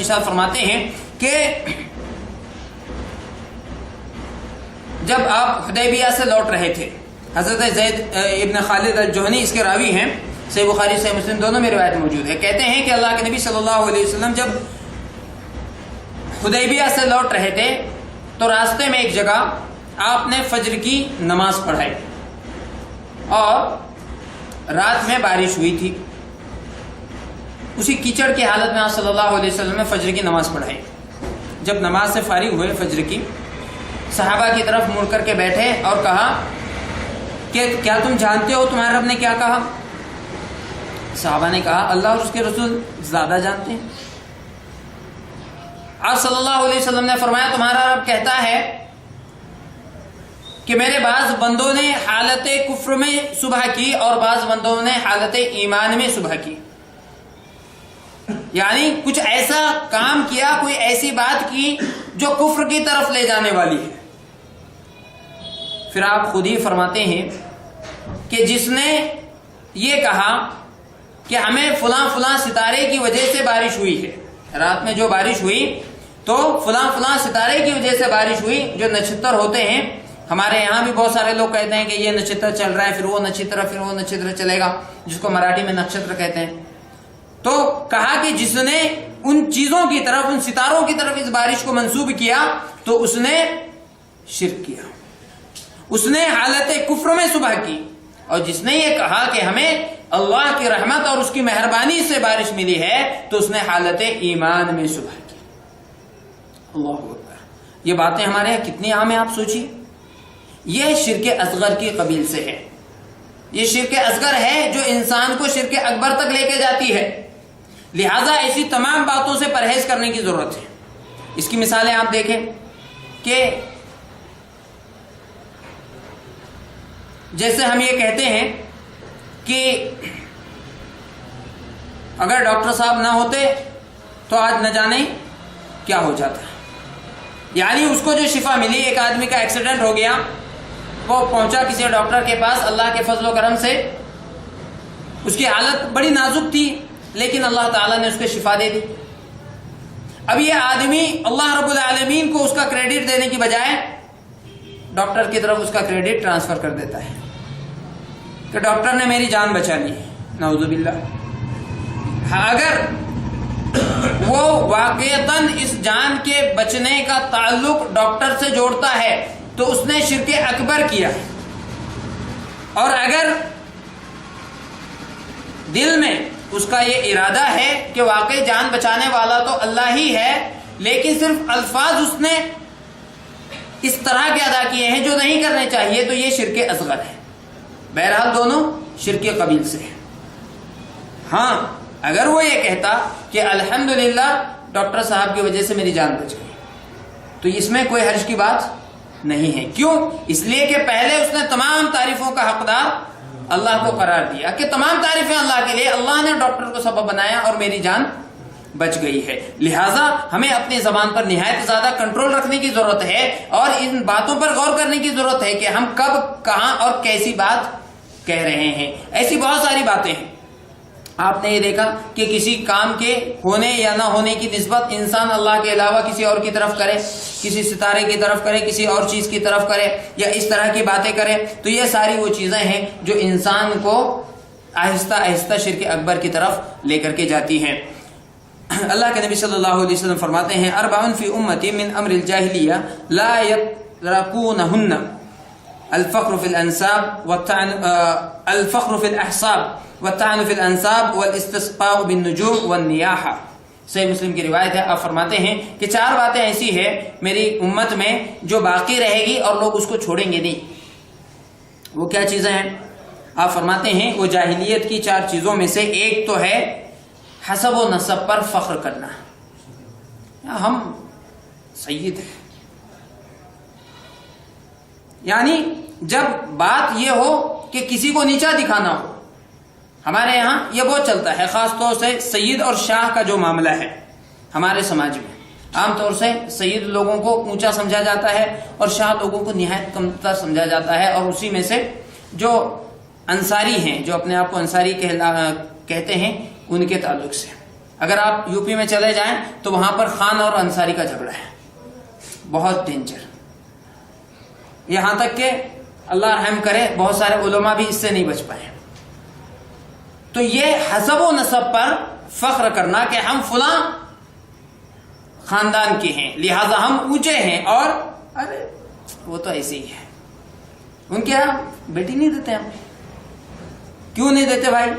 ارشاد فرماتے ہیں کہ جب آپ حدیبیہ سے لوٹ رہے تھے، حضرت زید ابن خالد الجہنی اس کے راوی ہیں، صحیح بخاری صحیح مسلم دونوں میں روایت موجود ہے، کہتے ہیں کہ اللہ کے نبی صلی اللہ علیہ وسلم جب حدیبیہ سے لوٹ رہے تھے تو راستے میں ایک جگہ آپ نے فجر کی نماز پڑھائی اور رات میں بارش ہوئی تھی، اسی کیچڑ کی حالت میں آپ صلی اللہ علیہ وسلم نے فجر کی نماز پڑھائی۔ جب نماز سے فارغ ہوئے فجر کی، صحابہ کی طرف مڑ کر کے بیٹھے اور کہا کہ کیا تم جانتے ہو تمہارے رب نے کیا کہا؟ صحابہ نے کہا اللہ اور اس کے رسول زیادہ جانتے ہیں۔ آپ صلی اللہ علیہ وسلم نے فرمایا تمہارا رب کہتا ہے کہ میرے بعض بندوں نے حالت کفر میں صبح کی اور بعض بندوں نے حالت ایمان میں صبح کی، یعنی کچھ ایسا کام کیا، کوئی ایسی بات کی جو کفر کی طرف لے جانے والی ہے۔ پھر آپ خود ہی فرماتے ہیں کہ جس نے یہ کہا کہ ہمیں فلاں فلاں ستارے کی وجہ سے بارش ہوئی ہے، رات میں جو بارش ہوئی تو فلاں فلاں ستارے کی وجہ سے بارش ہوئی، جو نچھتر ہوتے ہیں ہمارے یہاں بھی بہت سارے لوگ کہتے ہیں کہ یہ نچھتر چل رہا ہے، پھر وہ نچھتر چلے گا، جس کو مراٹھی میں نکشتر کہتے ہیں۔ تو کہا کہ جس نے ان چیزوں کی طرف، ان ستاروں کی طرف اس بارش کو منسوب کیا تو اس نے شرک کیا، اس نے حالت کفر میں صبح کی، اور جس نے یہ کہا کہ ہمیں اللہ کی رحمت اور اس کی مہربانی سے بارش ملی ہے تو اس نے حالت ایمان میں صبح کی۔ اللہ اکبر، یہ باتیں ہمارے یہاں کتنی عام ہیں آپ سوچیے۔ یہ شرک اصغر کی قبیل سے ہے، یہ شرک اصغر ہے جو انسان کو شرک اکبر تک لے کے جاتی ہے، لہذا ایسی تمام باتوں سے پرہیز کرنے کی ضرورت ہے۔ اس کی مثالیں آپ دیکھیں کہ جیسے ہم یہ کہتے ہیں کہ اگر ڈاکٹر صاحب نہ ہوتے تو آج نہ جانے کیا ہو جاتا، یعنی اس کو جو شفا ملی، ایک آدمی کا ایکسیڈنٹ ہو گیا، وہ پہنچا کسی ڈاکٹر کے پاس، اللہ کے فضل و کرم سے اس کی حالت بڑی نازک تھی لیکن اللہ تعالیٰ نے اس کو شفا دے دی۔ اب یہ آدمی اللہ رب العالمین کو اس کا کریڈٹ دینے کی بجائے ڈاکٹر کی طرف اس کا کریڈٹ ٹرانسفر کر دیتا ہے کہ ڈاکٹر نے میری جان بچا لی، نعوذ باللہ۔ اگر وہ واقعتاً اس جان کے بچنے کا تعلق ڈاکٹر سے جوڑتا ہے تو اس نے شرک اکبر کیا، اور اگر دل میں اس کا یہ ارادہ ہے کہ واقعی جان بچانے والا تو اللہ ہی ہے، لیکن صرف الفاظ اس نے اس طرح کے ادا کیے ہیں جو نہیں کرنے چاہیے، تو یہ شرک اصغر ہے۔ بہرحال دونوں شرک قبیل سے ہیں۔ ہاں اگر وہ یہ کہتا کہ الحمدللہ ڈاکٹر صاحب کی وجہ سے میری جان بچ گئی، تو اس میں کوئی حرج کی بات نہیں ہے۔ کیوں؟ اس لیے کہ پہلے اس نے تمام تعریفوں کا حقدار اللہ کو قرار دیا کہ تمام تعریفیں اللہ کے لیے، اللہ نے ڈاکٹر کو سبب بنایا اور میری جان بچ گئی ہے۔ لہٰذا ہمیں اپنی زبان پر نہایت زیادہ کنٹرول رکھنے کی ضرورت ہے اور ان باتوں پر غور کرنے کی ضرورت ہے کہ ہم کب، کہاں اور کیسی بات کہہ رہے ہیں۔ ایسی بہت ساری باتیں ہیں، آپ نے یہ دیکھا کہ کسی کام کے ہونے یا نہ ہونے کی نسبت انسان اللہ کے علاوہ کسی اور کی طرف کرے، کسی ستارے کی طرف کرے، کسی اور چیز کی طرف کرے، یا اس طرح کی باتیں کرے، تو یہ ساری وہ چیزیں ہیں جو انسان کو آہستہ آہستہ شرک اکبر کی طرف لے کر کے جاتی ہیں۔ اللہ کے نبی صلی اللہ علیہ وسلم فرماتے ہیں اربع فی امتی من امر الجاہلیہ لا یترکونہن الفخر فی الانساب الفخر فی الاحساب والطعن فی الانساب والاستسقاء بالنجوم والنیاحہ۔ صحیح مسلم کی روایت ہے، آپ فرماتے ہیں کہ 4 باتیں ایسی ہیں میری امت میں جو باقی رہے گی اور لوگ اس کو چھوڑیں گے نہیں۔ وہ کیا چیزیں ہیں؟ آپ فرماتے ہیں وہ جاہلیت کی 4 چیزوں میں سے ایک تو ہے حسب و نسب پر فخر کرنا، ہم سید ہیں، یعنی جب بات یہ ہو کہ کسی کو نیچا دکھانا ہو، ہمارے یہاں یہ بہت چلتا ہے، خاص طور سے سید اور شاہ کا جو معاملہ ہے ہمارے سماج میں، عام طور سے سید لوگوں کو اونچا سمجھا جاتا ہے اور شاہ لوگوں کو نہایت کمتر سمجھا جاتا ہے، اور اسی میں سے جو انصاری ہیں، جو اپنے آپ کو انصاری کہتے ہیں، ان کے تعلق سے اگر آپ یو پی میں چلے جائیں تو وہاں پر خان اور انصاری کا جھگڑا ہے، بہت ڈینجر، یہاں تک کہ اللہ رحم کرے بہت سارے علماء بھی اس سے نہیں بچ پائے۔ تو یہ حسب و نسب پر فخر کرنا کہ ہم فلاں خاندان کے ہیں لہذا ہم اونچے ہیں، اور ارے وہ تو ایسے ہی ہے، ان کے یہاں بیٹی نہیں دیتے ہم، کیوں نہیں دیتے بھائی؟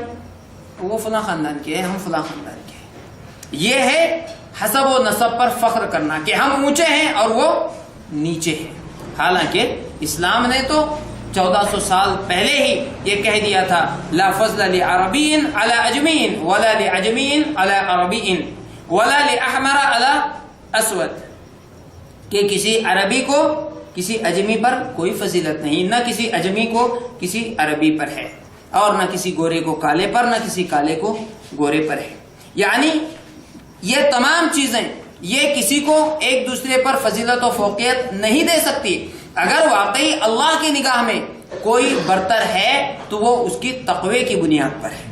وہ فلاں خاندان کے ہیں، ہم فلاں خاندان کے ہیں۔ یہ ہے حسب و نسب پر فخر کرنا کہ ہم اونچے ہیں اور وہ نیچے ہیں، حالانکہ اسلام نے تو 1400 سال پہلے ہی یہ کہہ دیا تھا لا فضل لعربی علی اجمی ولا لعجمی علی عربی ولا لاحمر علی اسود، کہ کسی عربی کو کسی اجمی پر کوئی فضیلت نہیں، نہ کسی اجمی کو کسی عربی پر ہے، اور نہ کسی گورے کو کالے پر، نہ کسی کالے کو گورے پر ہے۔ یعنی یہ تمام چیزیں یہ کسی کو ایک دوسرے پر فضیلت و فوقیت نہیں دے سکتی۔ اگر واقعی اللہ کی نگاہ میں کوئی برتر ہے تو وہ اس کی تقوی کی بنیاد پر ہے،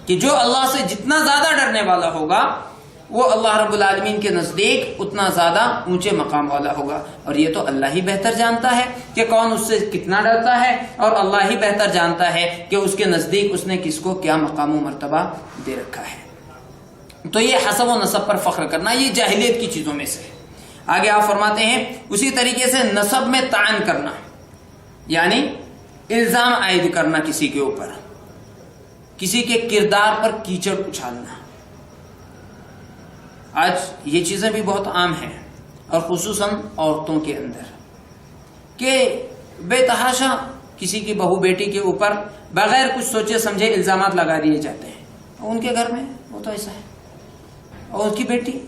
کہ جو اللہ سے جتنا زیادہ ڈرنے والا ہوگا وہ اللہ رب العالمین کے نزدیک اتنا زیادہ اونچے مقام والا ہوگا، اور یہ تو اللہ ہی بہتر جانتا ہے کہ کون اس سے کتنا ڈرتا ہے، اور اللہ ہی بہتر جانتا ہے کہ اس کے نزدیک اس نے کس کو کیا مقام و مرتبہ دے رکھا ہے۔ تو یہ حسب و نسب پر فخر کرنا یہ جاہلیت کی چیزوں میں سے ہے۔ آگے آپ فرماتے ہیں اسی طریقے سے نسب میں تعین کرنا، یعنی الزام عائد کرنا کسی کے اوپر، کسی کے کردار پر کیچڑ اچھالنا۔ آج یہ چیزیں بھی بہت عام ہیں، اور خصوصاً عورتوں کے اندر، کہ بے تحاشا کسی کی بہو بیٹی کے اوپر بغیر کچھ سوچے سمجھے الزامات لگا دیے جاتے ہیں، اور ان کے گھر میں وہ تو ایسا ہے، اور ان کی بیٹی